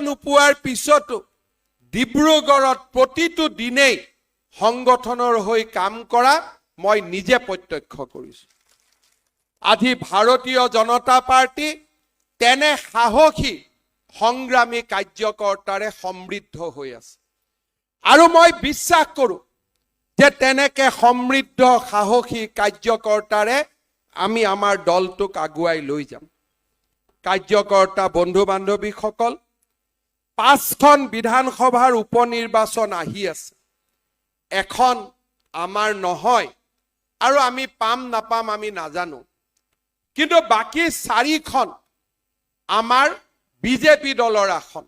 নোপোৱাৰ পিছতো ডিব্ৰুগড়ত প্ৰতিটো দিনেই সংগঠনৰ হৈ কাম কৰা মই নিজে প্ৰত্যক্ষ কৰিছো। আজি ভাৰতীয় জনতা পাৰ্টি তেনে সাহসী সংগ্ৰামী কাৰ্যকৰ্তাৰে সমৃদ্ধ হৈ আছে আৰু মই বিশ্বাস কৰোঁ যে তেনেকে সমৃদ্ধ সাহসী কাৰ্যকৰ্তাৰে আমি আমাৰ দলটোক আগুৱাই লৈ যাম। কাৰ্যকৰ্তা বন্ধু বান্ধৱীসকল, 5খন বিধানসভাৰ উপনিৰ্বাচন আহি আছে। এখন আমাৰ নহয় আৰু আমি পাম নাপাম আমি নাজানো, কিন্তু বাকী 4খন আমাৰ বিজেপি দলৰ আসন।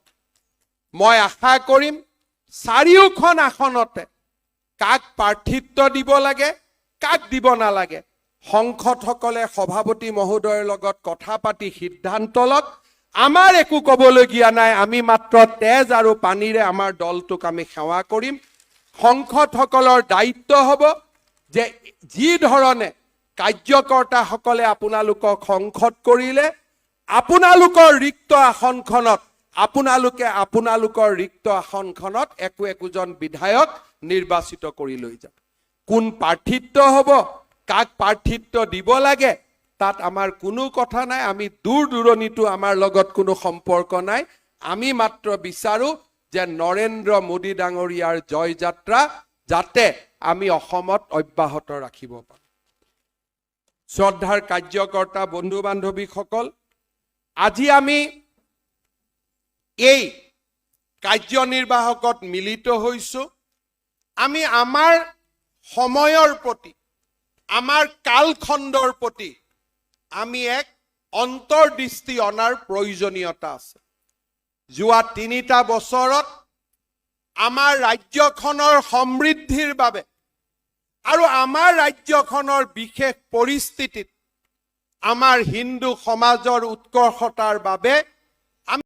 মই আশা কৰিম 4খন আসনতে কাক প্ৰাৰ্থিত্ব দিব লাগে, কাক দিব নালাগে, সংসদসকলে সভাপতি মহোদয়ৰ লগত কথা পাতি সিদ্ধান্ত লওক। আমাৰ একো ক'বলগীয়া নাই, আমি মাত্ৰ তেজ আৰু পানীৰে আমাৰ দলটোক আমি সেৱা কৰিম। সংসদসকলৰ দায়িত্ব হ'ব যে যি ধৰণে কাৰ্যকৰ্তাসকলে আপোনালোকক সংসদ কৰিলে, আপোনালোকৰ ৰিক্ত আসনখনত আপোনালোকৰ ৰিক্ত আসনখনত একোজন বিধায়ক নিৰ্বাচিত কৰি লৈ যাওক। কোন প্ৰাৰ্থিত্ব হ'ব, কাক প্ৰাৰ্থিত্ব দিব লাগে, তাত আমাৰ কোনো কথা নাই। আমি দূৰ দূৰণিতো আমাৰ লগত কোনো সম্পৰ্ক নাই। আমি মাত্ৰ বিচাৰো যে নৰেন্দ্ৰ মোদী ডাঙৰীয়াৰ জয় যাত্ৰা যাতে আমি অসমত অব্যাহত ৰাখিব পাৰোঁ। শ্ৰদ্ধাৰ কাৰ্যকৰ্তা বন্ধু বান্ধৱীসকল, আজি আমি এই কাৰ্যনিৰ্বাহকত মিলিত হৈছোঁ। আমি আমাৰ সময়ৰ প্ৰতি, আমাৰ কালখণ্ডৰ প্ৰতি আমি এক অন্তৰ্দৃষ্টি অনাৰ প্ৰয়োজনীয়তা আছে। যোৱা 3টা বছৰত আমাৰ ৰাজ্যখনৰ সমৃদ্ধিৰ বাবে আৰু আমাৰ ৰাজ্যখনৰ বিশেষ পৰিস্থিতিত আমাৰ হিন্দু সমাজৰ উৎকৰ্ষতাৰ বাবে